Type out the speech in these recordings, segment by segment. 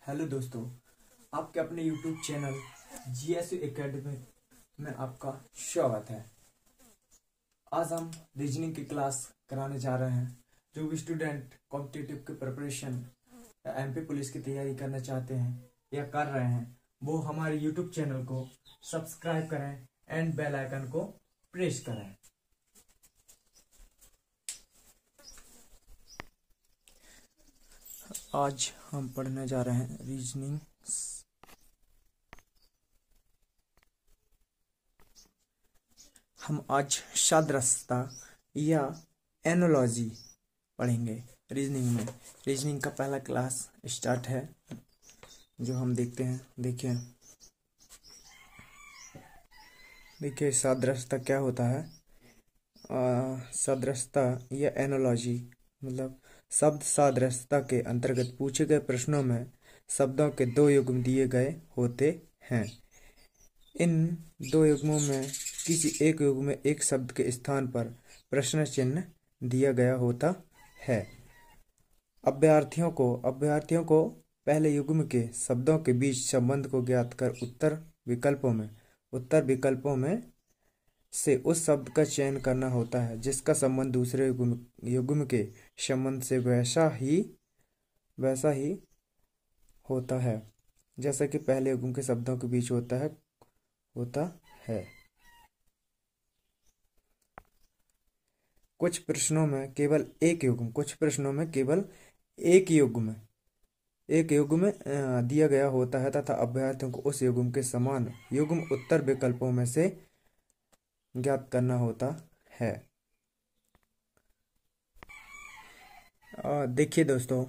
Hello दोस्तों, आपके अपने यूट्यूब चैनल जीएसयू एकेडमी में आपका स्वागत है। आज हम रीजनिंग की क्लास कराने जा रहे हैं। जो भी स्टूडेंट कॉम्पिटिटिव की प्रिपरेशन या एमपी पुलिस की तैयारी करना चाहते हैं या कर रहे हैं, वो हमारे यूट्यूब चैनल को सब्सक्राइब करें एंड बेल आइकन को प्रेस करें। आज हम पढ़ने जा रहे हैं रीजनिंग। हम आज सादृश्यता या एनालॉजी पढ़ेंगे रीजनिंग में। रीजनिंग का पहला क्लास स्टार्ट है जो हम देखते हैं। देखिए सादृश्यता क्या होता है। सादृश्यता या एनालॉजी मतलब शब्द सादृश्यता के अंतर्गत पूछे गए प्रश्नों में शब्दों के दो युग्म दिए गए होते हैं। इन दो युग्मों में किसी एक युग्म में एक शब्द के स्थान पर प्रश्न चिन्ह दिया गया होता है। अभ्यर्थियों को पहले युग्म के शब्दों के बीच संबंध को ज्ञात कर उत्तर विकल्पों में से उस शब्द का चयन करना होता है जिसका संबंध दूसरे युग्म के संबंध से वैसा ही होता है जैसा कि पहले युग्म के शब्दों के बीच होता है। कुछ प्रश्नों में केवल एक युग्म दिया गया होता है तथा अभ्यर्थियों को उस युग्म के समान युग्म उत्तर विकल्पों में से ज्ञात करना होता है। देखिए दोस्तों,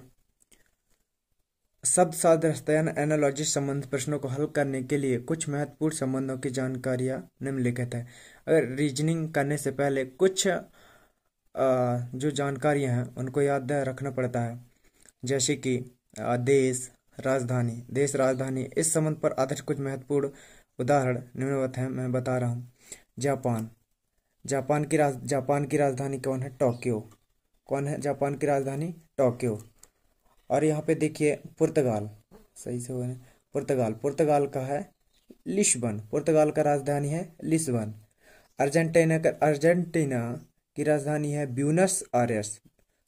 शब्द सादृश्यता एनालॉजी संबंध प्रश्नों को हल करने के लिए कुछ महत्वपूर्ण संबंधों की जानकारियां निम्नलिखित है। अगर रीजनिंग करने से पहले कुछ जो जानकारियां हैं उनको याद रखना पड़ता है, जैसे कि देश राजधानी। इस संबंध पर आधारित कुछ महत्वपूर्ण उदाहरण निम्नवत हैं, मैं बता रहा हूँ। जापान की राजधानी कौन है? जापान की राजधानी टोक्यो। और यहाँ पे देखिए पुर्तगाल, सही से हो पुर्तगाल का है लिस्बन। पुर्तगाल का राजधानी है लिस्बन। अर्जेंटीना की राजधानी है ब्यूनस आयर्स।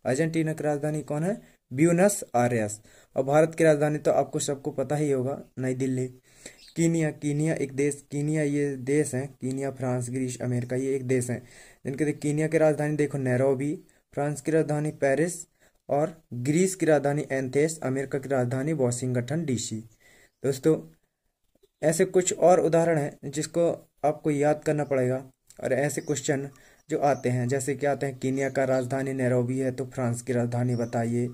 अर्जेंटीना की राजधानी कौन है? Buenos Aires. और भारत की राजधानी तो आपको सबको पता ही होगा, नई दिल्ली। कीनिया एक देश, ये देश है। कीनिया, फ्रांस, ग्रीस, अमेरिका, ये एक देश है जिनके कीनिया की राजधानी देखो नैरोबी, फ्रांस की राजधानी पेरिस और ग्रीस की राजधानी एथेंस, अमेरिका की राजधानी वाशिंगटन डीसी। दोस्तों ऐसे कुछ और उदाहरण हैं जिसको आपको याद करना पड़ेगा। और ऐसे क्वेश्चन जो आते हैं, जैसे कि आते हैं कीनिया का राजधानी नैरोबी है तो फ्रांस की राजधानी बताइए।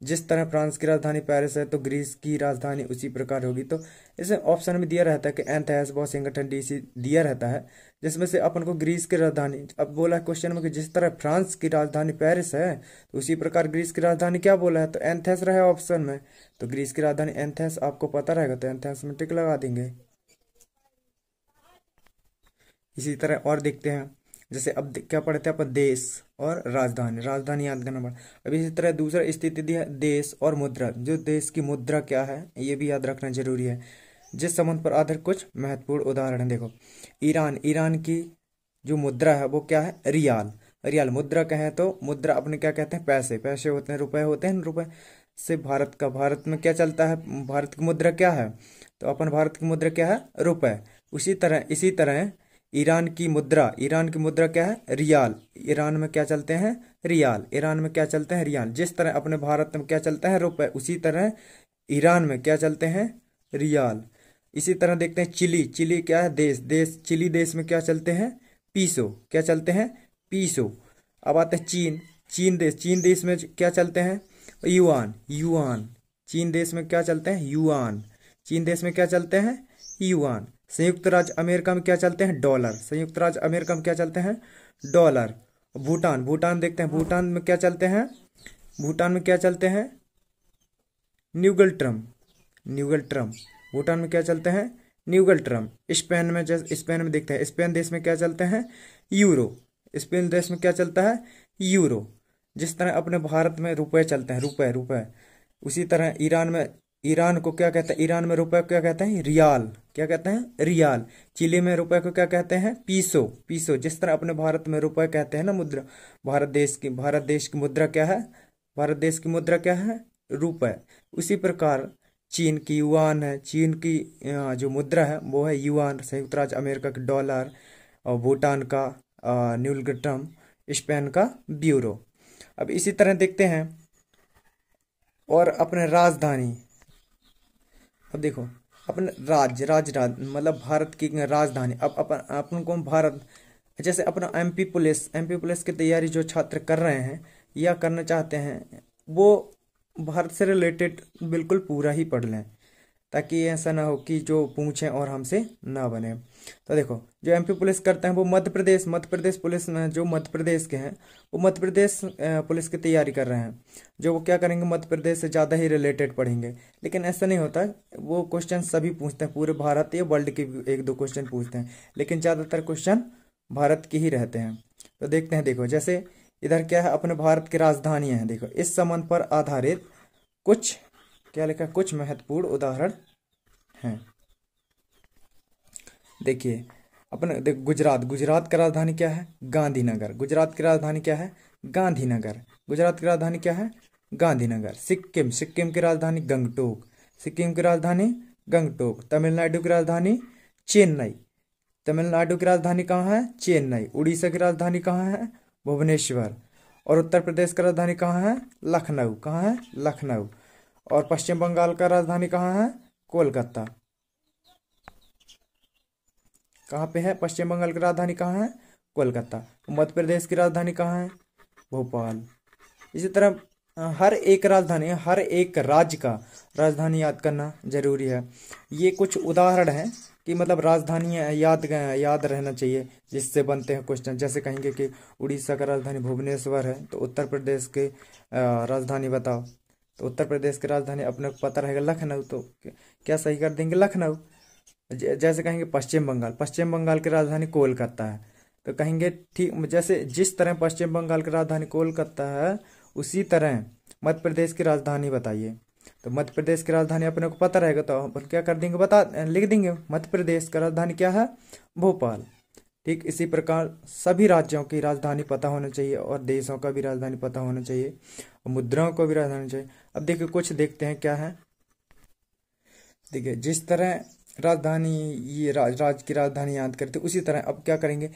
जिस तरह फ्रांस की राजधानी पेरिस है तो ग्रीस की राजधानी उसी प्रकार होगी। तो इसे ऑप्शन में दिया रहता है कि एथेंस, वाशिंगटन डीसी दिया रहता है, जिसमें से अपन को ग्रीस की राजधानी, अब बोला क्वेश्चन में कि जिस तरह फ्रांस की राजधानी पेरिस है तो उसी प्रकार ग्रीस की राजधानी क्या बोला है, तो एथेंस रहे ऑप्शन में। तो ग्रीस की राजधानी एथेंस आपको पता रहेगा तो एथेंस में टिक लगा देंगे। इसी तरह और देखते हैं, जैसे अब क्या पढ़ते हैं अपन, देश और राजधानी याद करना पड़ा। अब इसी तरह दूसरा स्थिति दिया है देश और मुद्रा। जो देश की मुद्रा क्या है ये भी याद रखना जरूरी है। जिस संबंध पर आधारित कुछ महत्वपूर्ण उदाहरण है। देखो ईरान की जो मुद्रा है वो क्या है? रियाल। मुद्रा कहें तो मुद्रा अपने क्या कहते हैं? पैसे होते हैं, रुपए होते हैं। रुपए से भारत में क्या चलता है? भारत की मुद्रा क्या है? तो अपन भारत की मुद्रा क्या है? रुपए। इसी तरह ईरान की मुद्रा क्या है? रियाल। ईरान में क्या चलते हैं? रियाल। जिस तरह अपने भारत में क्या चलते हैं? रुपए, उसी तरह ईरान में क्या चलते हैं? रियाल। इसी तरह देखते हैं चिली क्या है? देश। चिली देश में क्या चलते हैं? पीसो। क्या चलते हैं? पीसो। अब आते हैं चीन देश में क्या चलते हैं? युआन। चीन देश में क्या चलते हैं? युआन। संयुक्त राज्य अमेरिका में क्या चलते हैं? डॉलर। भूटान देखते हैं, भूटान में क्या चलते हैं? न्यूगल ट्रम। भूटान में क्या चलते हैं? न्यूगल ट्रम। स्पेन में देखते हैं, स्पेन देश में क्या चलते हैं? यूरो। जिस तरह अपने भारत में रुपए चलते हैं, रुपए। उसी तरह ईरान में ईरान को क्या कहते हैं, ईरान में रुपए को क्या कहते हैं, रियाल। क्या कहते हैं, रियाल। चिली में रुपए को क्या कहते हैं, पीसो। पीसो। जिस तरह अपने भारत में रुपए कहते हैं ना, मुद्रा। भारत देश की मुद्रा क्या है, भारत देश की मुद्रा क्या है, रुपए। उसी प्रकार चीन की युआन है, चीन की जो मुद्रा है वो है युआन। संयुक्त राज्य अमेरिका की डॉलर, और भूटान का न्यूलगट्टम, स्पेन का ब्यूरो। अब इसी तरह देखते हैं और अपने राजधानी। अब देखो अपने राज मतलब भारत की राजधानी। अब अपन को भारत, जैसे अपना एमपी पुलिस की तैयारी जो छात्र कर रहे हैं या करना चाहते हैं, वो भारत से रिलेटेड बिल्कुल पूरा ही पढ़ लें, ताकि ऐसा ना हो कि जो पूछें और हमसे ना बने। तो देखो जो एमपी पुलिस करते हैं वो मध्य प्रदेश पुलिस में, जो मध्य प्रदेश के हैं वो मध्य प्रदेश पुलिस की तैयारी कर रहे हैं। जो वो क्या करेंगे, मध्य प्रदेश से ज़्यादा ही रिलेटेड पढ़ेंगे। लेकिन ऐसा नहीं होता, वो क्वेश्चन सभी पूछते हैं, पूरे भारत या वर्ल्ड के भी एक दो क्वेश्चन पूछते हैं, लेकिन ज़्यादातर क्वेश्चन भारत के ही रहते हैं। तो देखते हैं, देखो जैसे इधर क्या है, अपने भारत की राजधानियाँ हैं। देखो इस संबंध पर आधारित कुछ क्या लिखा, कुछ महत्वपूर्ण उदाहरण हैं। देखिए अपने देख, गुजरात का राजधानी क्या है, गांधीनगर। गुजरात की राजधानी क्या है, गांधीनगर। गुजरात की राजधानी क्या है, गांधीनगर। सिक्किम की राजधानी गंगटोक। सिक्किम की राजधानी गंगटोक। तमिलनाडु की राजधानी चेन्नई। तमिलनाडु की राजधानी कहाँ है, चेन्नई। उड़ीसा की राजधानी कहाँ है, भुवनेश्वर। और उत्तर प्रदेश की राजधानी कहाँ है, लखनऊ। कहाँ है, लखनऊ। और पश्चिम बंगाल का राजधानी कहाँ है, कोलकाता। कहाँ पे है, पश्चिम बंगाल की राजधानी कहाँ है, कोलकाता। मध्य प्रदेश की राजधानी कहाँ है, भोपाल। इसी तरह हर एक राजधानी, हर एक राज्य का राजधानी याद करना जरूरी है। ये कुछ उदाहरण हैं कि मतलब राजधानियाँ याद रहना चाहिए, जिससे बनते हैं क्वेश्चन। जैसे कहेंगे कि उड़ीसा का राजधानी भुवनेश्वर है, तो उत्तर प्रदेश के राजधानी बताओ। तो उत्तर प्रदेश की राजधानी अपने को पता रहेगा लखनऊ, तो क्या सही कर देंगे, लखनऊ। जैसे कहेंगे पश्चिम बंगाल की राजधानी कोलकाता है, तो कहेंगे ठीक, जैसे जिस तरह पश्चिम बंगाल की राजधानी कोलकाता है, उसी तरह मध्य प्रदेश की राजधानी बताइए। तो मध्य प्रदेश की राजधानी अपने को पता रहेगा, तो अपन क्या कर देंगे, लिख देंगे मध्य प्रदेश का राजधानी क्या है, भोपाल। ठीक इसी प्रकार सभी राज्यों की राजधानी पता होना चाहिए, और देशों का भी राजधानी पता होना चाहिए, और मुद्राओं को भी राजधानी चाहिए। अब देखिए कुछ देखते हैं क्या है। देखिए जिस तरह राजधानी, ये राज्य की राजधानी याद करते, उसी तरह अब क्या करेंगे,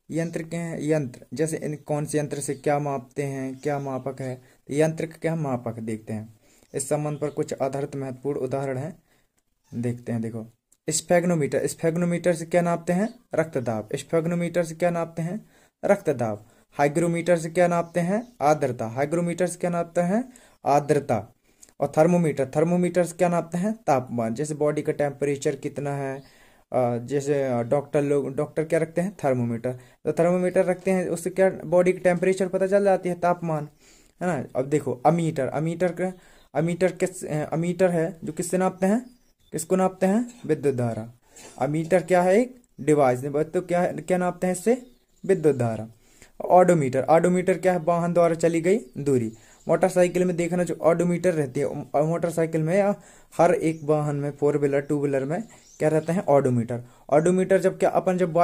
यंत्र क्या है, यंत्र। जैसे कौन से यंत्र से क्या मापते हैं, क्या मापक है, तो यंत्र का क्या मापक देखते हैं। इस संबंध पर कुछ आधारित महत्वपूर्ण उदाहरण हैं, देखते हैं। देखो स्फेग्नोमीटर से क्या नापते हैं, रक्तदाब। स्फेग्नोमीटर से क्या नापते हैं, रक्तदाब। हाइग्रोमीटर से क्या नापते हैं, आर्द्रता। हाइग्रोमीटर से क्या नापते हैं, आर्द्रता। और थर्मोमीटर से क्या नापते हैं, तापमान। जैसे बॉडी का टेम्परेचर कितना है, जैसे डॉक्टर क्या रखते हैं, थर्मोमीटर। तो थर्मोमीटर रखते हैं, उससे क्या बॉडी की टेम्परेचर पता चल जाती है, तापमान, है ना। अब देखो अमीटर है जो किससे नापते हैं, किसको नापते हैं, विद्युत धारा। अमीटर क्या है, एक डिवाइस। तो क्या नापते हैं इससे, विद्युत धारा। ऑडोमीटर क्या है, वाहन द्वारा चली गई दूरी। मोटरसाइकिल में देखना जो ऑडोमीटर रहती है, मोटरसाइकिल में या हर एक वाहन में, 4 व्हीलर 2 व्हीलर में क्या रहता है, ऑडोमीटर। जब क्या अपन जब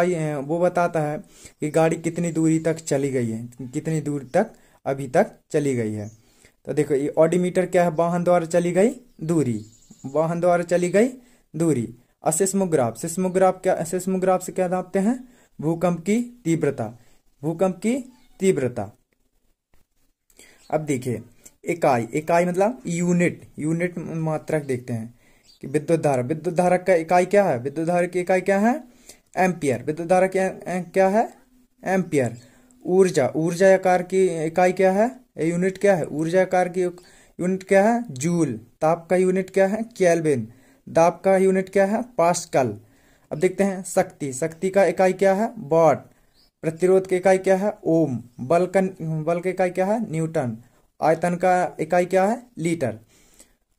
वो बताता है कि गाड़ी कितनी दूरी तक चली गई है, कितनी दूरी तक अभी तक चली गई है। तो देखो ये ऑडोमीटर क्या है, वाहन द्वारा चली गई दूरी। और सिस्मोग्राफ से क्या नापते हैं, भूकंप की तीव्रता। अब देखिए इकाई मतलब यूनिट मात्रक देखते हैं कि विद्युत धारा का इकाई क्या है, विद्युत धारा की इकाई क्या है, एम्पियर। विद्युत धारा क्या है, एम्पियर। ऊर्जा आकार की इकाई क्या है, यूनिट क्या है, ऊर्जा आकार की यूनिट क्या है, जूल। ताप का यूनिट क्या है, केल्विन। दाब का यूनिट क्या है, पास्कल। अब देखते हैं शक्ति का इकाई क्या है, वॉट। प्रतिरोध की इकाई क्या है, ओम। बल की इकाई क्या है, न्यूटन। आयतन का इकाई क्या है, लीटर।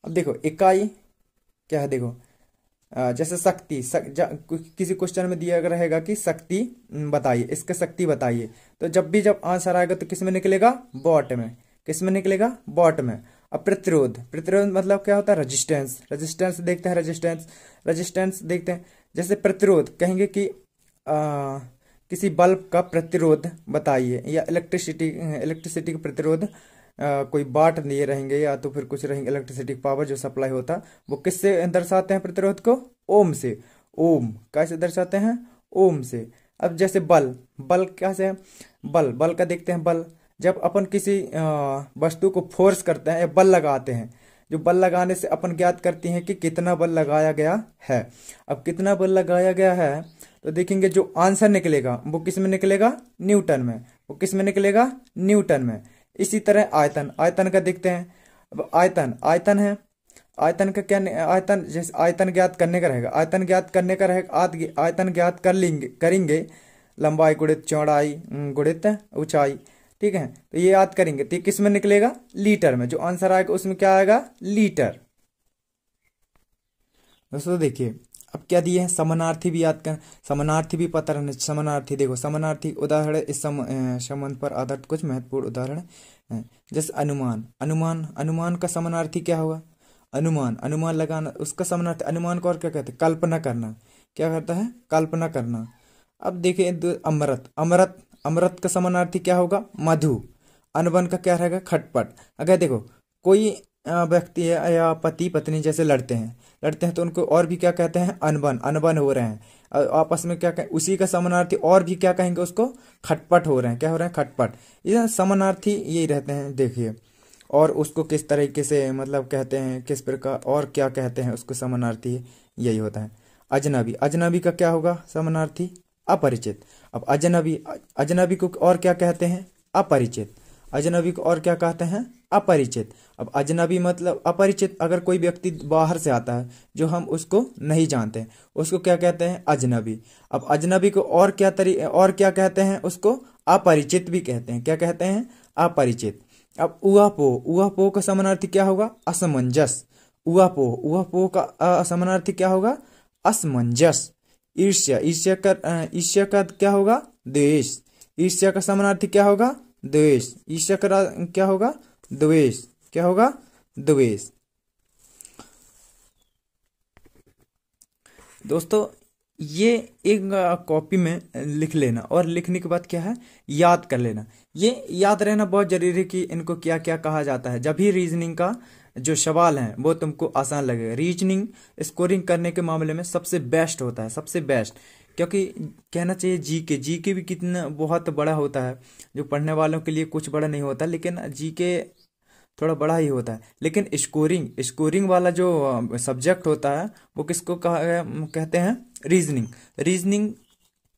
अब देखो इकाई क्या है, देखो जैसे शक्ति किसी क्वेश्चन में दिया रहेगा कि शक्ति बताइए, इसका शक्ति बताइए, तो जब आंसर आएगा तो किस में निकलेगा, वॉट में। किस में निकलेगा, वॉट में। अब प्रतिरोध, प्रतिरोध मतलब क्या होता है? रेजिस्टेंस, रेजिस्टेंस देखते हैं, रेजिस्टेंस, रेजिस्टेंस देखते हैं। जैसे प्रतिरोध कहेंगे कि किसी बल्ब का प्रतिरोध बताइए, या इलेक्ट्रिसिटी, इलेक्ट्रिसिटी का प्रतिरोध कोई वाट दिए रहेंगे या तो फिर कुछ रहेंगे, इलेक्ट्रिसिटी पावर जो सप्लाई होता वो किससे दर्शाते हैं प्रतिरोध को? ओम से। ओम कैसे दर्शाते हैं? ओम से। अब जैसे बल, बल कैसे है? बल, बल का देखते हैं। बल जब अपन किसी वस्तु को फोर्स करते हैं या बल लगाते हैं, जो बल लगाने से अपन ज्ञात करते हैं कि कितना बल लगाया गया है। अब कितना बल लगाया गया है तो देखेंगे जो आंसर निकलेगा वो किस में निकलेगा? न्यूटन में। वो किस में निकलेगा? न्यूटन में। इसी तरह आयतन, आयतन का देखते हैं। अब आयतन, आयतन है, आयतन का क्या? आयतन जैसे आयतन ज्ञात करने का रहेगा, आयतन ज्ञात करने का रहेगा, आयतन ज्ञात कर लेंगे, करेंगे लंबाई गुणित चौड़ाई गुणित ऊंचाई, ठीक है। तो ये याद करेंगे तो ये किस में निकलेगा? लीटर में। जो आंसर आएगा उसमें क्या आएगा? लीटर। दोस्तों देखिए अब क्या दिए हैं? समानार्थी भी याद कर, समानार्थी भी पता रहना। समानार्थी देखो, समानार्थी उदाहरण इस संबंध पर आधारित कुछ महत्वपूर्ण उदाहरण हैं। जैसे अनुमान, अनुमान, अनुमान का समानार्थी क्या होगा? अनुमान, अनुमान लगाना, उसका समानार्थी। अनुमान को और क्या कहते हैं? कल्पना करना। क्या करता है? कल्पना करना। अब देखिए अमृत, अमृत, अमृत का समानार्थी क्या होगा? मधु। अनबन का क्या रहेगा? खटपट। अगर देखो कोई व्यक्ति है या पति पत्नी जैसे लड़ते हैं, लड़ते हैं तो उनको और भी क्या कहते हैं? अनबन, अनबन हो रहे हैं आपस में, क्या कहें? उसी का समानार्थी और भी क्या कहेंगे उसको? खटपट हो रहे हैं। क्या हो रहे हैं? खटपट। ये समानार्थी यही रहते हैं। देखिए और उसको किस तरीके से मतलब कहते हैं, किस प्रकार और क्या कहते हैं उसको समानार्थी, यही होता है। अजनबी, अजनबी का क्या होगा समानार्थी? अपरिचित। अब अजनबी, अजनबी को और क्या कहते हैं? अपरिचित। अजनबी को और क्या कहते हैं? अपरिचित। अब अजनबी मतलब अपरिचित। अगर कोई व्यक्ति बाहर से आता है जो हम उसको नहीं जानते हैं, उसको क्या कहते हैं? अजनबी। अब अजनबी को और क्या कहते हैं? उसको अपरिचित भी कहते हैं। क्या कहते हैं? अपरिचित। अब उहापोह, उहापोह का समानार्थी क्या होगा? असमंजस। उहापोह, उहापोह का समानार्थी क्या होगा? असमंजस। ईर्ष्या, ईर्ष्या का क्या होगा? द्वेष। ईर्ष्या का समानार्थी क्या होगा? द्वेष। ईर्ष्या का क्या होगा? द्वेष। क्या होगा? द्वेष। दोस्तों ये एक कॉपी में लिख लेना और लिखने के बाद क्या है? याद कर लेना। ये याद रहना बहुत जरूरी है कि इनको क्या क्या कहा जाता है। जब भी रीजनिंग का जो सवाल है वो तुमको आसान लगेगा। रीजनिंग स्कोरिंग करने के मामले में सबसे बेस्ट होता है, सबसे बेस्ट। क्योंकि कहना चाहिए जीके, जीके भी कितना बहुत बड़ा होता है। जो पढ़ने वालों के लिए कुछ बड़ा नहीं होता, लेकिन जीके थोड़ा बड़ा ही होता है। लेकिन स्कोरिंग, स्कोरिंग वाला जो सब्जेक्ट होता है वो किसको कहते हैं? रीजनिंग। रीजनिंग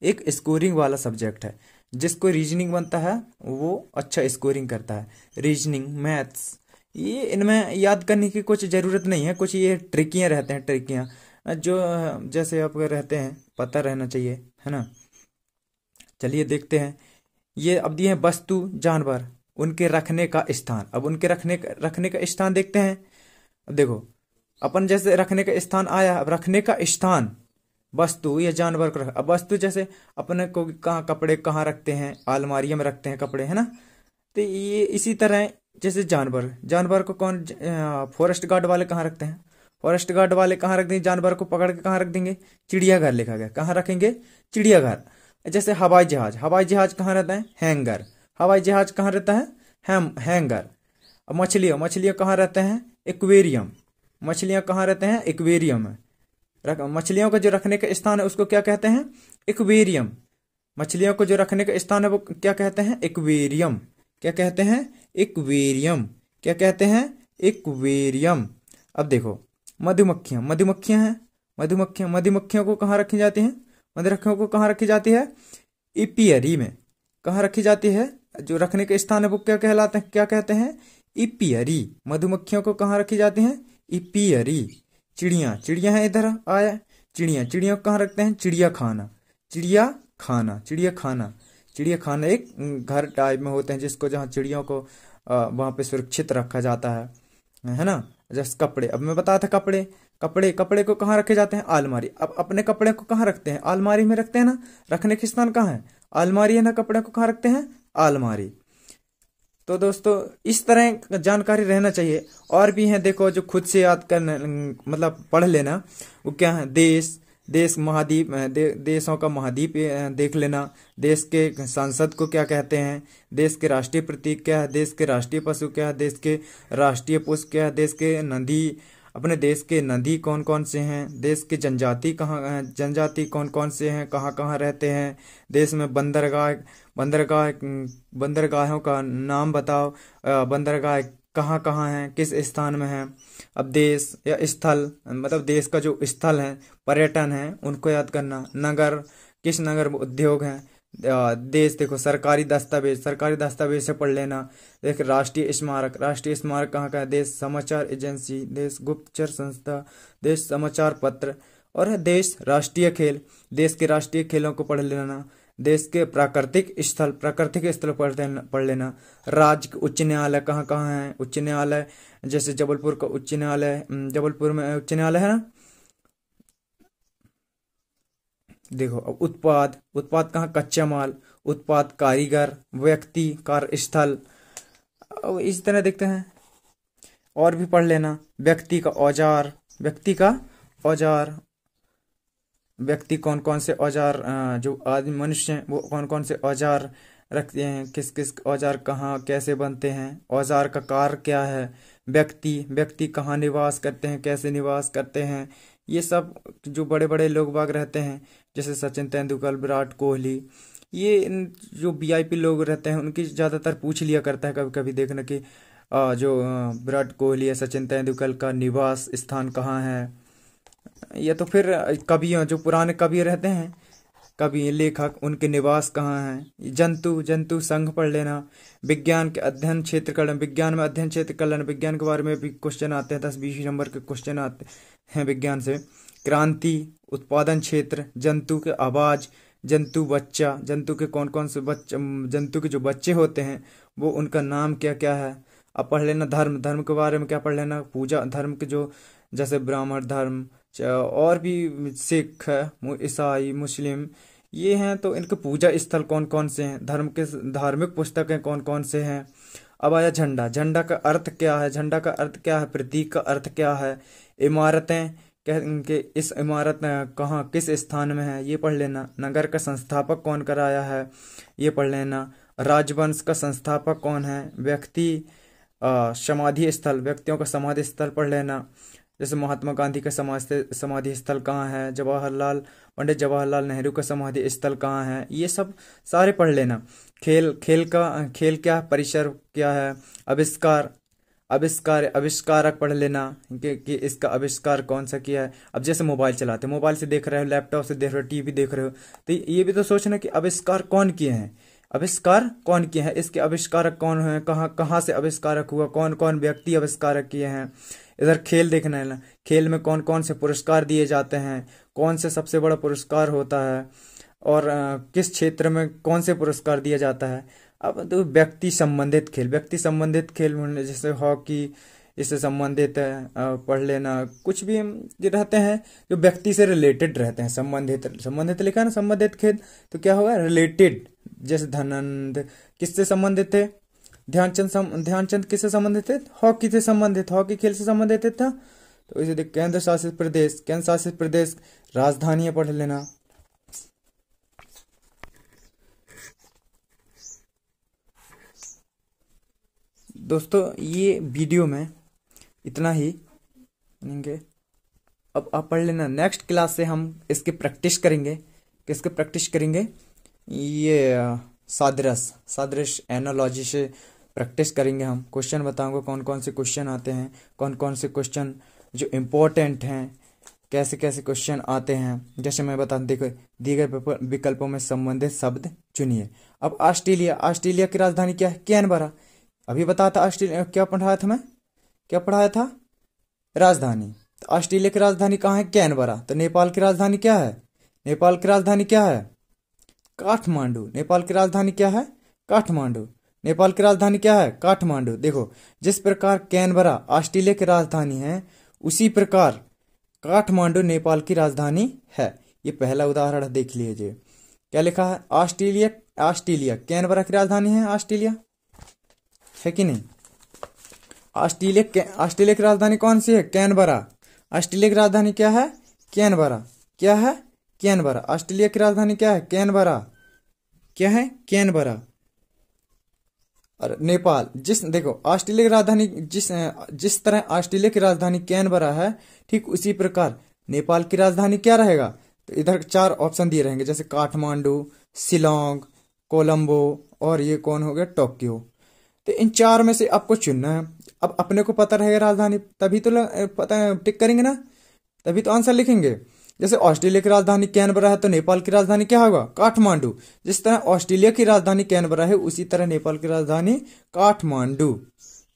एक स्कोरिंग वाला सब्जेक्ट है। जिसको रीजनिंग बनता है वो अच्छा स्कोरिंग करता है। रीजनिंग, मैथ्स, ये इनमें याद करने की कुछ ज़रूरत नहीं है। कुछ ये ट्रिकियाँ रहते हैं, ट्रिकियाँ जो जैसे आप रहते हैं पता रहना चाहिए, है ना। चलिए देखते हैं। ये अब दिए हैं वस्तु, जानवर, उनके रखने का स्थान। अब उनके रखने का स्थान देखते हैं। अब देखो अपन जैसे रखने का स्थान आया, अब रखने का स्थान वस्तु या जानवर को अब वस्तु जैसे अपने को कहाँ कपड़े कहाँ रखते हैं? अलमारियों में रखते हैं कपड़े, है ना। तो ये इसी तरह जैसे जानवर, जानवर को कौन फॉरेस्ट गार्ड वाले कहाँ रखते हैं? फॉरेस्ट गार्ड वाले कहाँ रख देंगे? जानवर को पकड़ के कहाँ रख देंगे? चिड़ियाघर लिखा गया, कहाँ रखेंगे? चिड़ियाघर। जैसे हवाई जहाज, हवाई जहाज कहाँ रहता है? हैंगर। हवाई जहाज कहाँ रहता है? हैंगर। अब मछलियाँ, मछलियाँ कहाँ रहते हैं? एक्वेरियम। मछलियाँ कहाँ रहते हैं? एक्वेरियम में। मछलियों का जो रखने का स्थान है उसको क्या कहते हैं? एक्वेरियम। मछलियों को जो रखने का स्थान है वो क्या कहते हैं? एक्वेरियम। क्या कहते हैं? एक्वेरियम। क्या कहते हैं? एक्वेरियम। अब देखो मधुमक्खियां, मधुमक्खियां हैं, मधुमक्खियां, मधुमक्खियों को कहाँ रखी जाती हैं? मधुमक्खियों को कहाँ रखी जाती है? इपियरी में। कहाँ रखी जाती है? जो रखने का स्थान है वो क्या कहलाते हैं? क्या कहते हैं? इपियरी। मधुमक्खियों को कहाँ रखी जाती हैं? इपियरी। चिड़िया, चिड़िया है इधर आया, चिड़िया, चिड़िया को कहाँ रखते हैं? चिड़िया खाना। चिड़िया खाना, चिड़िया खाना। चिड़िया खाना एक घर टाइप में होते हैं जिसको जहाँ चिड़ियों को वहाँ पे सुरक्षित रखा जाता है ना। जैसे कपड़े, अब मैं बताया था कपड़े, कपड़े, कपड़े को कहाँ रखे जाते हैं? अलमारी। अब अपने कपड़े को कहाँ रखते हैं? अलमारी में रखते हैं ना। रखने के स्थान कहाँ है? अलमारी है ना। कपड़े को कहाँ रखते हैं? अलमारी। तो दोस्तों इस तरह का जानकारी रहना चाहिए। और भी हैं देखो, जो खुद से याद करना, मतलब पढ़ लेना। वो क्या है, देश, देश महाद्वीप, देशों का महाद्वीप देख लेना। देश के सांसद को क्या कहते हैं, देश के राष्ट्रीय प्रतीक क्या है, देश के राष्ट्रीय पशु क्या है, देश के राष्ट्रीय पुष्प क्या है, देश के नदी, अपने देश के नदी कौन कौन से हैं, देश के जनजाति कहाँ, जनजाति कौन कौन से हैं, कहाँ कहाँ रहते हैं, देश में बंदरगाह, बंदरगाह बंदरगाहों का नाम बताओ, बंदरगाह कहाँ कहाँ हैं, किस स्थान में हैं। अब देश या स्थल, मतलब देश का जो स्थल है, पर्यटन है, उनको याद करना। नगर, किस नगर में उद्योग हैं। देश देखो, सरकारी दस्तावेज, सरकारी दस्तावेज से पढ़ लेना। देख, राष्ट्रीय स्मारक, राष्ट्रीय स्मारक कहाँ का है, देश समाचार एजेंसी, देश गुप्तचर संस्था, देश समाचार पत्र। और है देश राष्ट्रीय खेल, देश के राष्ट्रीय खेलों को पढ़ लेना। देश के प्राकृतिक स्थल, प्राकृतिक स्थल पढ़ लेना। राज्य के उच्च न्यायालय कहाँ कहाँ है, उच्च न्यायालय जैसे जबलपुर का उच्च न्यायालय, जबलपुर में उच्च न्यायालय है ना। देखो, अब उत्पाद, उत्पाद कहाँ, कच्चा माल, उत्पाद, कारीगर, व्यक्ति, कार्यस्थल। अब इस तरह देखते हैं, और भी पढ़ लेना। व्यक्ति का औजार, व्यक्ति का औजार, व्यक्ति कौन कौन से औजार, जो आदमी मनुष्य हैं वो कौन कौन औजार औजार रखते हैं, किस किस औजार कहाँ कैसे बनते हैं, औजार का कार्य क्या है। व्यक्ति, व्यक्ति कहाँ निवास करते हैं, कैसे निवास करते हैं। ये सब जो बड़े बड़े लोग बाग रहते हैं, जैसे सचिन तेंदुलकर, विराट कोहली, ये जो वीआईपी लोग रहते हैं उनकी ज़्यादातर पूछ लिया करता है कभी कभी, देखना कि जो विराट कोहली या सचिन तेंदुलकर का निवास स्थान कहाँ है। या तो फिर कवि, जो पुराने कवि रहते हैं, कवि लेखक, उनके निवास कहाँ हैं। जंतु, जंतु संघ पढ़ लेना। विज्ञान के अध्ययन क्षेत्र कर लेना, विज्ञान में अध्ययन क्षेत्र कर लेना। विज्ञान के बारे में भी क्वेश्चन आते हैं, 10-20 नंबर के क्वेश्चन आते हैं विज्ञान से। क्रांति, उत्पादन क्षेत्र, जंतु के आवाज, जंतु बच्चा, जंतु के कौन कौन से बच्चे, जंतु के जो बच्चे होते हैं वो उनका नाम क्या क्या है। अब पढ़ लेना धर्म, धर्म के बारे में क्या पढ़ लेना, पूजा, धर्म के जो जैसे ब्राह्मण धर्म, और भी सिख, ईसाई, मुस्लिम, ये हैं। तो इनके पूजा स्थल कौन कौन से हैं, धर्म के धार्मिक पुस्तकें कौन कौन से हैं। अब आया झंडा, झंडा का अर्थ क्या है, झंडा का अर्थ क्या है, प्रतीक का अर्थ क्या है। इमारतें, कि इस इमारत कहाँ किस स्थान में है, ये पढ़ लेना। नगर का संस्थापक कौन कराया है, ये पढ़ लेना। राजवंश का संस्थापक कौन है। व्यक्ति, समाधि स्थल, व्यक्तियों का समाधि स्थल पढ़ लेना। जैसे महात्मा गांधी का समाधि स्थल कहाँ है, पंडित जवाहरलाल नेहरू का समाधि स्थल कहाँ है, ये सब सारे पढ़ लेना। खेल, खेल क्या है, परिसर क्या है। आविष्कार, आविष्कारक पढ़ लेना कि इसका आविष्कार कौन सा किया है। अब जैसे मोबाइल चलाते, मोबाइल से देख रहे हो, लैपटॉप से देख रहे हो, टीवी देख रहे हो, तो ये भी तो सोचना कि आविष्कार कौन किए हैं, आविष्कार कौन किए हैं, इसके आविष्कारक कौन है, कहाँ कहाँ से आविष्कारक हुआ, कौन कौन व्यक्ति आविष्कारक किए हैं। इधर खेल देखना है ना, खेल में कौन कौन से पुरस्कार दिए जाते हैं, कौन से सबसे बड़ा पुरस्कार होता है, और किस क्षेत्र में कौन से पुरस्कार दिया जाता है। अब तो व्यक्ति संबंधित खेल, व्यक्ति संबंधित खेल जैसे हॉकी, इससे संबंधित है, पढ़ लेना। कुछ भी जो रहते हैं जो व्यक्ति से रिलेटेड रहते हैं, संबंधित, संबंधित लिखा ना, संबंधित खेल, तो क्या होगा, रिलेटेड। जैसे धनंद किससे संबंधित थे, ध्यानचंद किससे संबंधित थे, हॉकी से संबंधित, हॉकी खेल से संबंधित था। तो इसे देख, केंद्र शासित प्रदेश, केंद्र शासित प्रदेश, राजधानी पढ़ लेना। दोस्तों ये वीडियो में इतना ही लेंगे। अब आप पढ़ लेना, नेक्स्ट क्लास से हम इसके प्रैक्टिस करेंगे। किसके प्रैक्टिस करेंगे, ये सादृश एनालॉजी से प्रैक्टिस करेंगे हम। क्वेश्चन बताऊंगा कौन कौन से क्वेश्चन आते हैं, कौन कौन से क्वेश्चन जो इम्पोर्टेंट हैं, कैसे कैसे क्वेश्चन आते हैं। जैसे मैं बता, देखो दिए गए विकल्पों में संबंधित शब्द चुनिए। अब ऑस्ट्रेलिया, ऑस्ट्रेलिया की राजधानी क्या है, कैनबरा। अभी बताया था ऑस्ट्रेलिया, क्या पढ़ाया था मैं, क्या पढ़ाया था, राजधानी। तो ऑस्ट्रेलिया की राजधानी कहाँ है, कैनबरा। तो नेपाल की राजधानी क्या है, नेपाल की राजधानी क्या है, काठमांडू। नेपाल की राजधानी क्या है, काठमांडू। नेपाल की राजधानी क्या है, काठमांडू। देखो, जिस प्रकार कैनबरा ऑस्ट्रेलिया की राजधानी है, उसी प्रकार काठमांडू नेपाल की राजधानी है। ये पहला उदाहरण देख लीजिए, क्या लिखा है, ऑस्ट्रेलिया, ऑस्ट्रेलिया कैनबरा की राजधानी है, ऑस्ट्रेलिया है कि नहीं। ऑस्ट्रेलिया की राजधानी कौन सी है? कैनबरा। ऑस्ट्रेलिया की राजधानी क्या है? कैनबरा। क्या है? कैनबरा। ऑस्ट्रेलिया की राजधानी क्या है? कैनबरा। क्या है? कैनबरा। और नेपाल, देखो ऑस्ट्रेलिया की राजधानी जिस तरह ऑस्ट्रेलिया की राजधानी कैनबरा है, ठीक उसी प्रकार नेपाल की राजधानी क्या रहेगा? तो इधर 4 ऑप्शन दिए रहेंगे, जैसे काठमांडू, शिलोंग, कोलंबो और ये कौन हो गया? टोक्यो। तो इन 4 में से आपको चुनना है। अब अपने को पता रहेगा राजधानी, तभी तो पता टिक करेंगे ना, तभी तो आंसर लिखेंगे। जैसे ऑस्ट्रेलिया की राजधानी कैनबरा है तो नेपाल की राजधानी क्या होगा? काठमांडू। जिस तरह ऑस्ट्रेलिया की राजधानी कैनबरा है उसी तरह नेपाल की राजधानी काठमांडू।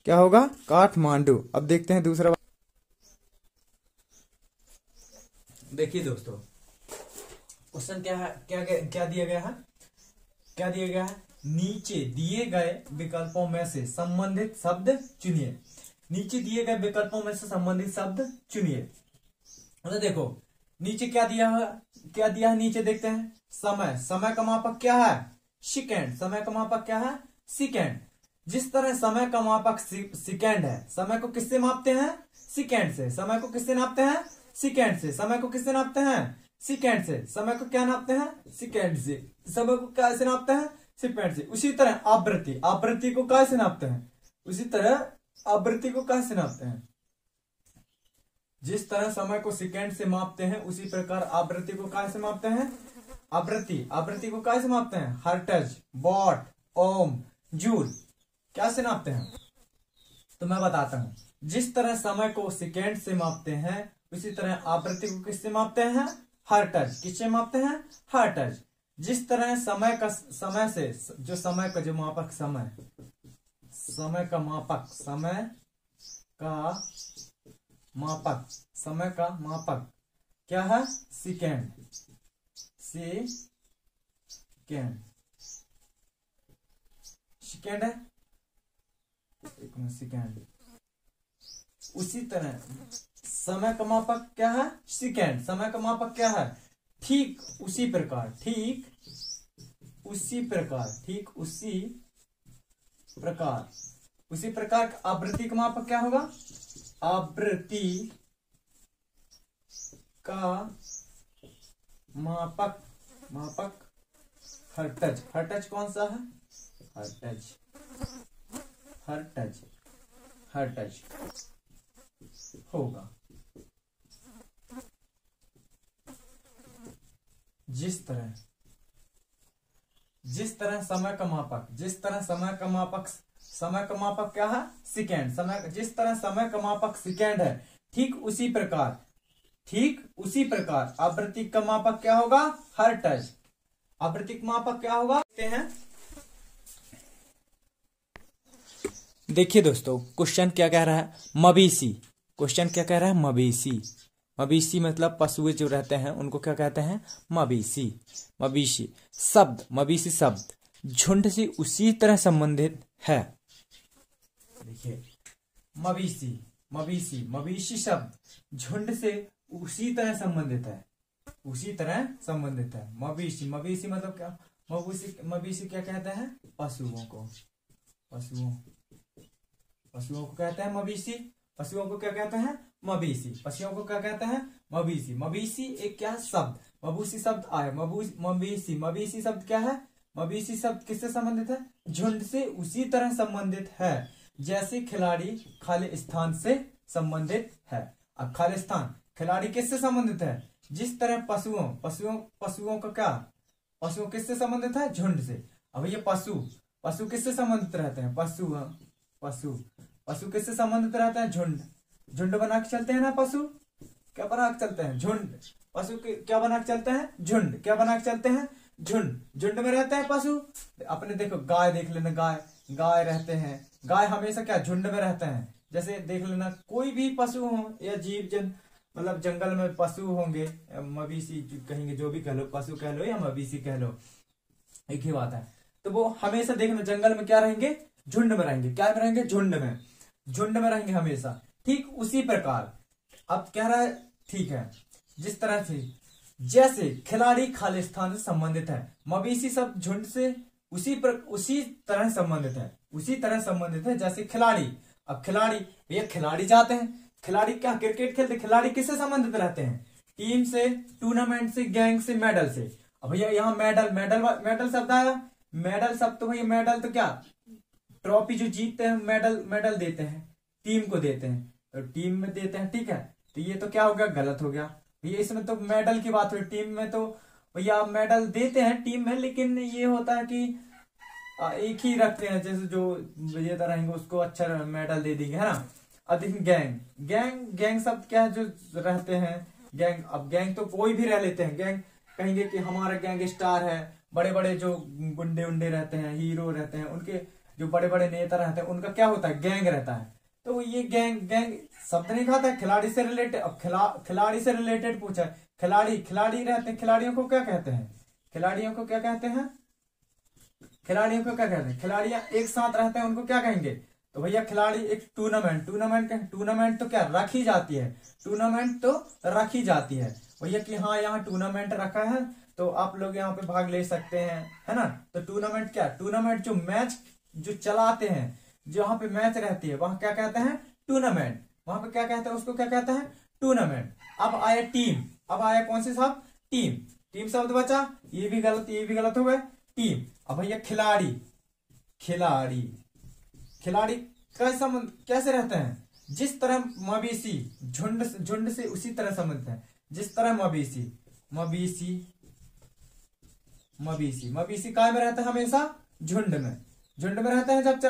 क्या होगा? काठमांडू। अब देखते हैं दूसरा। देखिए दोस्तों, क्वेश्चन क्या है, क्या दिया गया है? क्या दिया गया है? नीचे दिए गए विकल्पों में से संबंधित शब्द चुनिए। नीचे दिए गए विकल्पों में से संबंधित शब्द चुनिए। मतलब देखो नीचे क्या दिया है नीचे देखते हैं। समय का मापक क्या है? सेकेंड। समय का मापक क्या है? सेकेंड। जिस तरह समय का मापक सेकेंड है, समय को किससे मापते हैं? सेकेंड से। समय को किससे नापते हैं? सेकेंड से। समय को किससे नापते हैं? सेकेंड से। समय को क्या नापते हैं? सेकेंड से। समय को कैसे नापते हैं? सेकेंड से। उसी तरह आवृत्ति को कैसे नापते हैं? उसी तरह आवृत्ति को कैसे नापते हैं? जिस तरह समय को सेकेंड से मापते हैं उसी प्रकार आवृत्ति को कैसे मापते हैं? आवृत्ति को कैसे मापते हैं? Hertz, watt, ohm, joule. कैसे नापते हैं? तो मैं बताता हूं। जिस तरह समय को सेकेंड से मापते हैं उसी तरह आवृत्ति को किससे मापते हैं? हर्ट्ज। किससे मापते हैं? हर्ट्ज। जिस तरह समय का मापक समय का मापक क्या है? सेकेंड। सेकेंड है, सेकेंड। उसी तरह समय का मापक क्या है? सेकेंड। समय का मापक क्या है? ठीक उसी प्रकार आवृत्ति का मापक क्या होगा? आवृत्ति का मापक हर्ट्ज कौन सा है? हर्ट्ज होगा। जिस तरह समय का मापक क्या है? सेकेंड। जिस तरह समय का मापक सेकेंड है, ठीक उसी प्रकार आवृत्ति का मापक क्या होगा? हर्ट्ज। आवृत्ति का मापक क्या होगा? देखिए दोस्तों, क्वेश्चन क्या कह रहा है? मवेशी। क्वेश्चन क्या कह रहा है? मवेशी मतलब पशु जो रहते हैं उनको क्या कहते हैं? मवेशी शब्द झुंड से उसी तरह संबंधित है। देखिए मवेशी शब्द झुंड से उसी तरह संबंधित है। मवेशी मतलब क्या? मवेशी क्या कहते हैं? पशुओं को कहते हैं मवेशी। पशुओं को क्या कहते हैं? मवेशी एक क्या शब्द? मवेशी शब्द आए। मवेशी शब्द क्या है? मवेशी शब्द किससे संबंधित है? झुंड से उसी तरह संबंधित है जैसे खिलाड़ी खाली स्थान से संबंधित है। अब खाली स्थान, खिलाड़ी किससे संबंधित है? जिस तरह पशुओं का क्या? पशुओं किससे संबंधित है? झुंड से। अब ये पशु किससे संबंधित रहते हैं? पशु किससे संबंधित रहते हैं? झुंड बना के चलते हैं ना। पशु क्या बना के चलते हैं? झुंड। पशु क्या बना के चलते हैं? झुंड। क्या बना के चलते हैं? झुंड में रहते हैं पशु। अपने देखो गाय देख लेना, गाय रहते हैं। गाय हमेशा क्या? झुंड में रहते हैं। जैसे देख लेना कोई भी पशु हो या जीव जंतु, मतलब जंगल में पशु होंगे, मवेशी कहेंगे, जो भी कह लो, पशु कह लो या मवेशी कह लो, एक ही बात है। तो वो हमेशा देखना जंगल में क्या रहेंगे? झुंड में रहेंगे। क्या में रहेंगे? झुंड में रहेंगे हमेशा। ठीक उसी प्रकार अब कह रहा है, ठीक है, जिस तरह से जैसे खिलाड़ी खाली स्थान से संबंधित है, मवेशी सब झुंड से उसी तरह संबंधित है। उसी तरह संबंधित है जैसे खिलाड़ी। अब खिलाड़ी, भैया खिलाड़ी जाते हैं, खिलाड़ी क्या क्रिकेट खेलते, खिलाड़ी किससे संबंधित रहते हैं, टीम से, टूर्नामेंट से, गैंग से, मेडल से। अब भैया यहाँ मेडल, मेडल मेडल शब्द आया, मेडल शब्द तो भैया मेडल तो क्या, ट्रॉफी जो जीतते हैं मेडल, मेडल देते हैं टीम को, देते हैं तो टीम में देते हैं, ठीक है। तो ये तो क्या हो गया, गलत हो गया भैया, इसमें तो मेडल की बात हुई, टीम में तो भैया मेडल देते हैं टीम में, लेकिन ये होता है कि एक ही रखते हैं, जैसे जो विजेता रहेंगे उसको अच्छा मेडल दे देंगे, है ना। अब देखिए गैंग, गैंग गैंग शब्द क्या है, जो रहते हैं गैंग। अब गैंग तो कोई भी रह लेते हैं, गैंग कहेंगे कि हमारा गैंग स्टार है, बड़े बड़े जो गुंडे उंडे रहते हैं, हीरो रहते हैं, उनके जो बड़े बड़े नेता रहते हैं उनका क्या होता है, गैंग रहता है। तो ये गैंग, गैंग शब्द नहीं खाता है, खिलाड़ी से रिलेटेड। अब खिलाड़ी से रिलेटेड पूछा है, खिलाड़ी, खिलाड़ी रहते हैं, खिलाड़ियों को क्या कहते हैं, खिलाड़ियों को क्या कहते हैं, खिलाड़ियों को क्या कहते हैं, खिलाड़ियां एक साथ रहते हैं उनको क्या कहेंगे, तो भैया खिलाड़ी। एक टूर्नामेंट, टूर्नामेंट तो क्या रखी जाती है, टूर्नामेंट तो रखी जाती है भैया कि हाँ यहाँ टूर्नामेंट रखा है तो आप लोग यहाँ पे भाग ले सकते हैं, है ना। तो टूर्नामेंट क्या, टूर्नामेंट जो मैच जो चलाते हैं, जहां पे मैच रहती है वहां क्या कहते हैं, टूर्नामेंट। वहां पे क्या कहते हैं, उसको क्या कहते हैं, टूर्नामेंट। अब आया टीम, अब आया कौन से शब्द, टीम, टीम शब्द बचा, ये भी गलत, ये भी गलत हो गए, टीम। अब भैया खिलाड़ी, खिलाड़ी, खिलाड़ी का संबंध कैसे रहते हैं, जिस तरह मवेशी झुंड, झुंड से उसी तरह संबंधित है, जिस तरह मवेशी, मवेशी, मवेशी, मवेशी काय में रहता है, हमेशा झुंड में, झुंड में रहते हैं। जब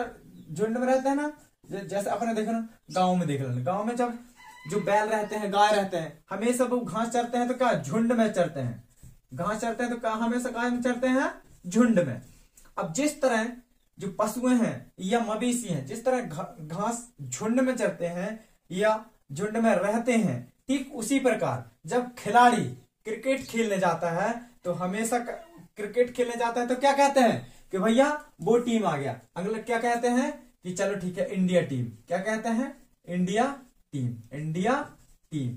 झुंड में रहते हैं ना, जैसे अपने देखो ना गांव में, देख लो गांव में जब जो बैल रहते हैं, गाय रहते हैं, हमेशा वो घास चरते हैं तो क्या झुंड में चरते हैं, घास चरते हैं तो क्या हमेशा गाय में चरते हैं, झुंड में। अब जिस तरह जो पशुएं हैं या मवेशी हैं, जिस तरह घास झुंड में चरते हैं या झुंड में रहते हैं, ठीक उसी प्रकार जब खिलाड़ी क्रिकेट खेलने जाता है तो हमेशा क्रिकेट खेलने जाता है तो क्या कहते हैं कि भैया वो टीम आ गया। अगला क्या कहते हैं कि चलो ठीक है इंडिया टीम, क्या कहते हैं, India team, India team.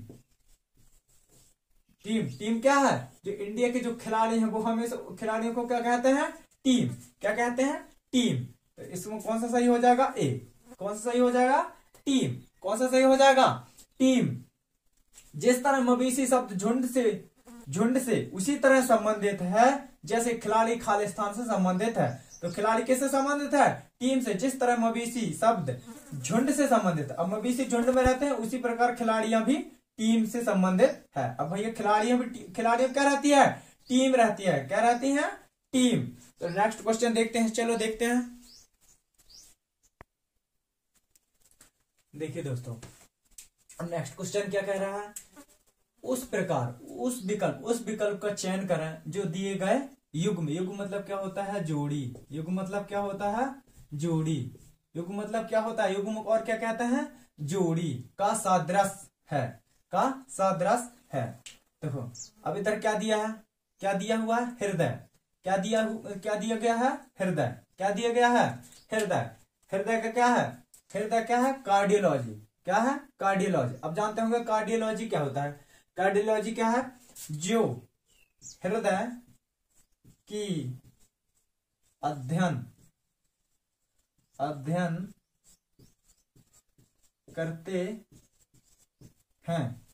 Team, team क्या है, जो इंडिया के जो खिलाड़ी हैं वो हमेशा खिलाड़ियों को क्या कहते हैं, टीम, क्या कहते हैं, टीम। तो इसमें कौन सा सही हो जाएगा, ए, कौन सा सही हो जाएगा, टीम, कौन सा सही हो जाएगा, टीम। जिस तरह मवेशी शब्द झुंड से उसी तरह संबंधित है जैसे खिलाड़ी खालिस्तान से संबंधित है। तो खिलाड़ी किससे संबंधित है, टीम से। जिस तरह मवेशी शब्द झुंड से संबंधित, अब मवेशी झुंड में रहते हैं उसी प्रकार खिलाड़ियां भी टीम से संबंधित है। अब भैया खिलाड़ियां भी, खिलाड़ियां क्या रहती है, टीम रहती है, क्या रहती है, टीम। तो नेक्स्ट क्वेश्चन देखते हैं, चलो देखते हैं। देखिए दोस्तों नेक्स्ट क्वेश्चन क्या कह रहा है, उस प्रकार उस विकल्प का चयन करें जो दिए गए युग्म, युग्म मतलब क्या होता है, जोड़ी, युग्म मतलब क्या होता है, जोड़ी, युग्म मतलब क्या होता है, युग्म और क्या कहते हैं, जोड़ी का सादृश है, का सादृश है। देखो अब इधर क्या दिया है, क्या दिया हुआ है, हृदय, क्या दिया गया है, हृदय, क्या दिया गया है, हृदय। हृदय का क्या है, हृदय क्या है, कार्डियोलॉजी, क्या है, कार्डियोलॉजी। अब जानते होंगे कार्डियोलॉजी क्या होता है, कार्डियोलॉजी क्या है, जो हृदय की अध्ययन करते हैं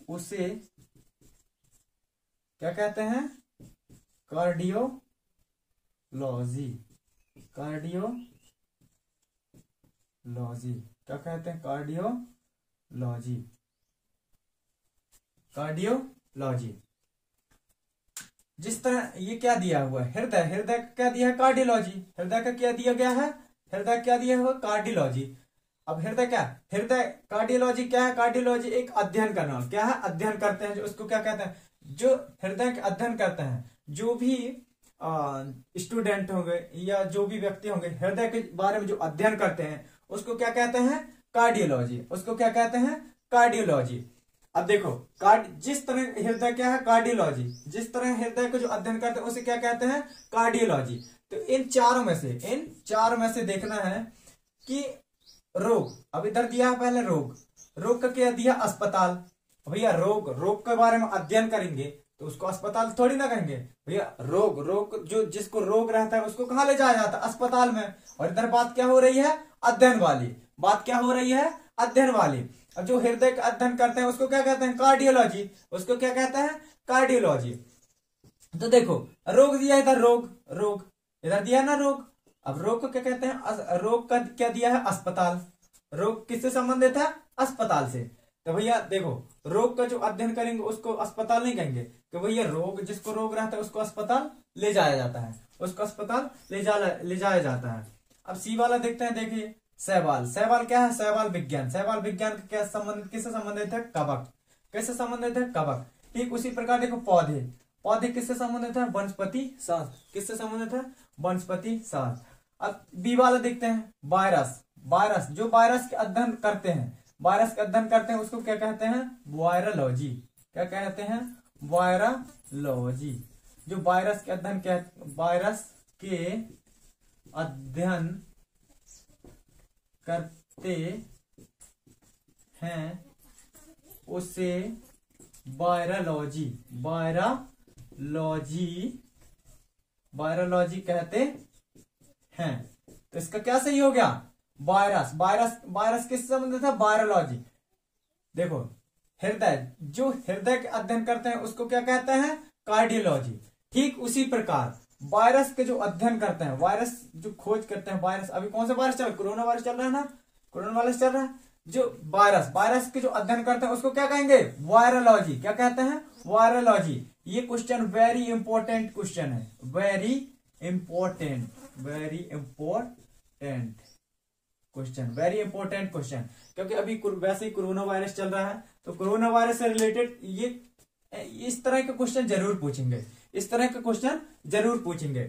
उसे क्या कहते हैं, कार्डियोलॉजी, कार्डियोलॉजी, क्या कहते हैं, कार्डियोलॉजी, कार्डियोलॉजी। जिस तरह ये क्या दिया हुआ है, हृदय, हृदय का क्या दिया है, कार्डियोलॉजी, हृदय का क्या दिया गया है, हृदय क्या दिया हुआ, कार्डियोलॉजी। अब हृदय क्या, हृदय, कार्डियोलॉजी क्या है, कार्डियोलॉजी एक अध्ययन करना, क्या है, अध्ययन करते हैं, जो उसको क्या कहते हैं, जो हृदय के अध्ययन करते हैं, जो भी स्टूडेंट होंगे या जो भी व्यक्ति होंगे हृदय के बारे में जो अध्ययन करते हैं उसको क्या कहते हैं, कार्डियोलॉजी, उसको क्या कहते हैं, कार्डियोलॉजी। अब देखो जिस तरह हृदय क्या है, कार्डियोलॉजी, जिस तरह हृदय को जो अध्ययन करते हैं उसे क्या कहते हैं, कार्डियोलॉजी। तो इन चारों में से देखना है कि रोग, अब इधर दिया है पहले रोग, रोग का क्या दिया, अस्पताल। भैया रोग के बारे में अध्ययन करेंगे तो उसको अस्पताल थोड़ी ना कहेंगे भैया। रोग रोग जो जिसको रोग रहता है उसको कहाँ ले जाया जाता है? अस्पताल में। और इधर बात क्या हो रही है? अध्ययन वाली। बात क्या हो रही है? अध्ययन वाली। अब जो हृदय का अध्ययन करते हैं उसको क्या कहते हैं? कार्डियोलॉजी। उसको क्या कहते हैं? कार्डियोलॉजी। तो देखो रोग दिया इधर, रोग रोग इधर दिया ना रोग। अब रोग को क्या कहते हैं? रोग का क्या दिया है? अस्पताल। रोग किससे संबंधित है? अस्पताल से। तो भैया देखो रोग का जो अध्ययन करेंगे उसको अस्पताल नहीं कहेंगे कि भैया रोग जिसको रोग रहता है उसको अस्पताल ले जाया जाता है, उसको अस्पताल ले जाया जाता है। अब सी वाला देखते हैं। देखिए शैवाल। शैवाल क्या है? शैवाल विज्ञान। शैवाल विज्ञान का क्या संबंध, किससे संबंधित है? कवक। किससे संबंधित है? कवक। ठीक उसी प्रकार देखो पौधे। पौधे किससे संबंधित है? वनस्पति शास्त्र। किससे संबंधित है? वनस्पति शास्त्र। अब बी वाला देखते हैं। वायरस। वायरस जो वायरस के अध्ययन करते हैं, वायरस का अध्ययन करते हैं उसको क्या कहते हैं? वायरोलॉजी। क्या कहते हैं? वायरोलॉजी। जो वायरस के अध्ययन वायरस के अध्ययन करते हैं उसे वायरोलॉजी वायरोलॉजी कहते हैं। तो इसका क्या सही हो गया? वायरस। वायरस वायरस किससे संबंधित है? वायरोलॉजी। देखो हृदय, जो हृदय के अध्ययन करते हैं उसको क्या कहते हैं? कार्डियोलॉजी। ठीक उसी प्रकार वायरस के जो अध्ययन करते हैं, वायरस जो खोज करते हैं, वायरस अभी कौन सा वायरस चल रहा है? कोरोना वायरस चल रहा है ना, कोरोना वायरस चल रहा है। जो वायरस के जो अध्ययन करते हैं उसको क्या कहेंगे? वायरोलॉजी। क्या कहते हैं? वायरोलॉजी। ये क्वेश्चन वेरी इंपॉर्टेंट क्वेश्चन है, वेरी इंपॉर्टेंट क्वेश्चन, क्योंकि अभी वैसे ही कोरोना वायरस चल रहा है, तो कोरोना वायरस से रिलेटेड ये इस तरह के क्वेश्चन जरूर पूछेंगे।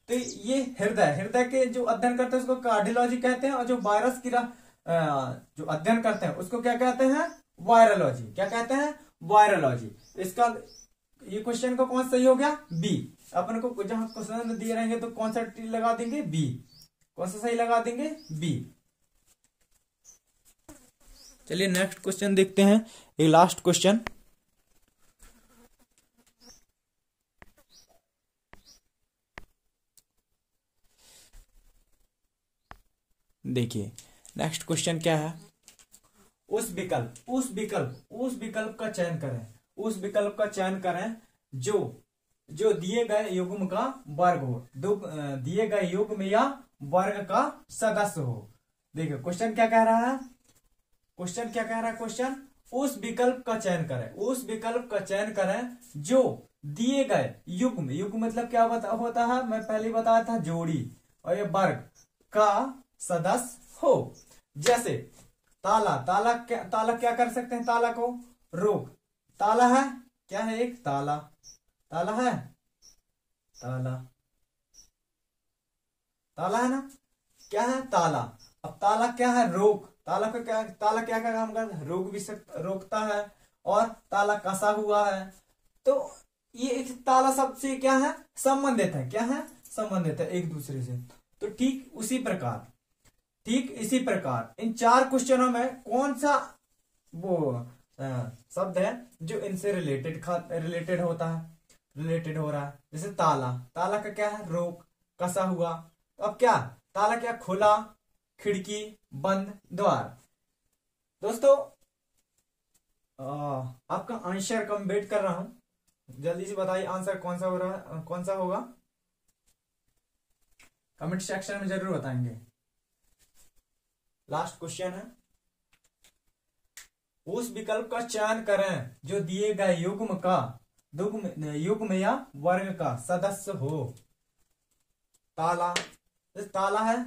तो ये हृदय के जो अध्ययन करते हैं उसको कार्डियोलॉजी कहते हैं, और जो वायरस की जो अध्ययन करते हैं उसको क्या कहते हैं? वायरोलॉजी। क्या कहते हैं? वायरोलॉजी। इसका ये क्वेश्चन को कौन सही हो गया? बी। अपन को जहां क्वेश्चन दिए रहेंगे तो कौन सा टी लगा देंगे? बी। कौन सा सही लगा देंगे? बी। चलिए नेक्स्ट क्वेश्चन देखते हैं, ये लास्ट क्वेश्चन। देखिए नेक्स्ट क्वेश्चन क्या है? उस विकल्प का चयन करें। उस विकल्प का चयन करें जो दिए गए युग्म का वर्ग हो, दिए गए युग्म या वर्ग का सदस्य हो। देखिए क्वेश्चन क्या कह रहा है? क्वेश्चन उस विकल्प का चयन करें जो दिए गए युग्म मतलब क्या होता है? मैं पहले बताया था जोड़ी, और ये वर्ग का सदस्य हो। जैसे ताला क्या कर सकते हैं? ताला को रोक। ताला है, क्या है? एक ताला है, ताला है ना, क्या है? ताला। अब ताला क्या है? रोक। ताला क्या काम करता है? रोक भी रोकता है, और ताला कसा हुआ है। तो ये ताला शब्द से क्या है? संबंधित है। क्या है? संबंधित है एक दूसरे से। तो ठीक इसी प्रकार इन चार क्वेश्चनों में कौन सा वो शब्द है जो इनसे रिलेटेड हो रहा है? जैसे ताला का क्या है? रोक, कसा हुआ। अब क्या ताला क्या? खुला, खिड़की, बंद, द्वार। दोस्तों आपका आंसर का वेट कर रहा हूं, जल्दी से बताइए आंसर कौन सा होगा? कमेंट सेक्शन में जरूर बताएंगे। लास्ट क्वेश्चन है, उस विकल्प का चयन करें जो दिए गए युग्म या वर्ग का सदस्य हो। ताला है,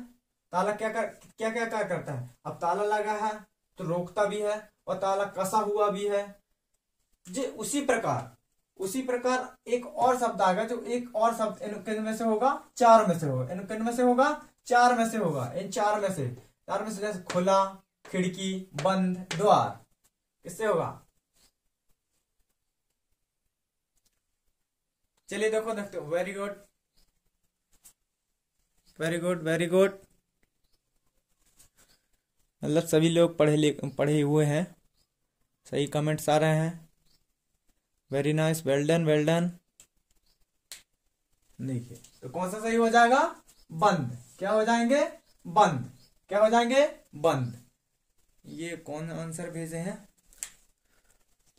ताला क्या करता है? अब ताला लगा है तो रोकता भी है, और ताला कसा हुआ भी है। जी उसी प्रकार एक और शब्द आएगा, जो एक और शब्द इन में से होगा? चार में से होगा। चार में से होगा। इन चार में से जैसे खुला, खिड़की, बंद, द्वार, किससे होगा? चलिए देखते हो। Very good. मतलब सभी लोग पढ़े हुए हैं, सही कमेंट्स आ रहे हैं। Very nice, well done well done. देखिए तो कौन सा सही हो जाएगा? बंद। क्या हो जाएंगे? बंद। क्या हो जाएंगे? बंद। ये कौन आंसर भेजे हैं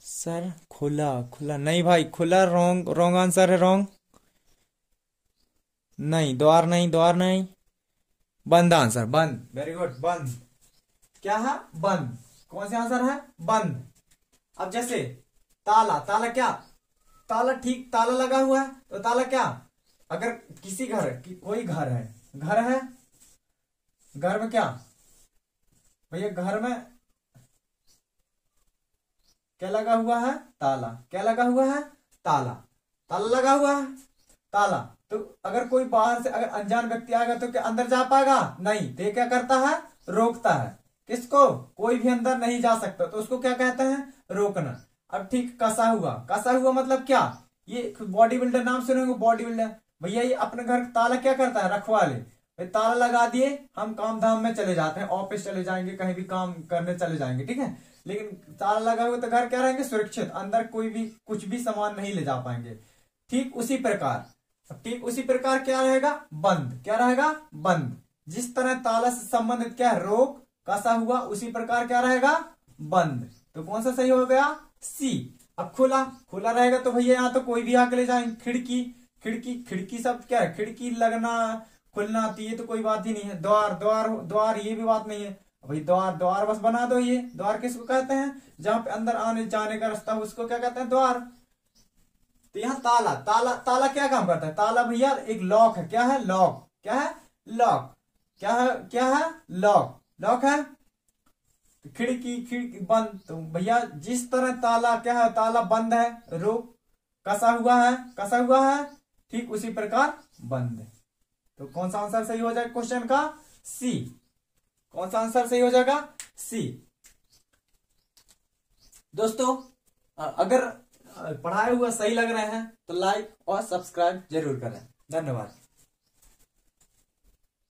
सर? खुला, खुला नहीं भाई, खुला रॉन्ग, रॉन्ग आंसर है, रॉन्ग। नहीं, द्वार नहीं, द्वार नहीं, बंद आंसर, बंद। वेरी गुड, बंद। क्या है? बंद। कौन सा आंसर है? बंद। अब जैसे ताला, ताला क्या? ताला, ठीक, ताला लगा हुआ है तो ताला क्या? अगर किसी घर की, कोई घर है, घर है, घर में क्या भैया, घर में क्या लगा हुआ है? ताला। क्या लगा हुआ है? ताला। ताला लगा हुआ है, ताला। तो अगर कोई बाहर से, अगर अनजान व्यक्ति आएगा तो क्या अंदर जा पाएगा? नहीं। तो ये क्या करता है? रोकता है। किसको? कोई भी अंदर नहीं जा सकता, तो उसको क्या कहते हैं? रोकना। अब ठीक, कसा हुआ। कसा हुआ मतलब क्या? ये बॉडी बिल्डर नाम सुने होंगे, बॉडी बिल्डर भैया, ये अपने घर ताला क्या करता है? रखवाले। ताला लगा दिए, हम काम धाम में चले जाते हैं, ऑफिस चले जाएंगे, कहीं भी काम करने चले जाएंगे, ठीक है। लेकिन ताला लगा हुआ तो घर क्या रहेंगे? सुरक्षित, अंदर कोई भी कुछ भी सामान नहीं ले जा पाएंगे। ठीक उसी प्रकार, ठीक उसी प्रकार क्या रहेगा? बंद। क्या रहेगा? बंद। जिस तरह ताला से संबंधित क्या है? रोक, कसा हुआ, उसी प्रकार क्या रहेगा? बंद। तो कौन सा सही हो गया? सी। अब खुला, खुला रहेगा तो भैया यहाँ तो कोई भी आके ले जाएंगे। खिड़की, खिड़की, खिड़की सब क्या है? खिड़की लगना, खुलना, तो ये तो कोई बात ही नहीं है। द्वार, द्वार, द्वार, ये भी बात नहीं है भाई। द्वार, द्वार बस बना दो। ये द्वार किसको कहते हैं? जहां पे अंदर आने जाने का रास्ता हो, उसको क्या कहते हैं? द्वार। तो यहाँ ताला, ताला, ताला क्या काम करता है? ताला भैया एक लॉक है। क्या है? लॉक। क्या है? लॉक। क्या है? क्या है? लॉक। लॉक है। तो खिड़की, खिड़की बंद। तो भैया जिस तरह ताला क्या है? ताला बंद है, रोक, कसा हुआ है, कसा हुआ है, ठीक उसी प्रकार बंद। तो कौन सा आंसर सही हो जाएगा क्वेश्चन का? सी। कौन सा आंसर सही हो जाएगा? सी। दोस्तों, अगर पढ़ाए हुए सही लग रहे हैं तो लाइक और सब्सक्राइब जरूर करें। धन्यवाद।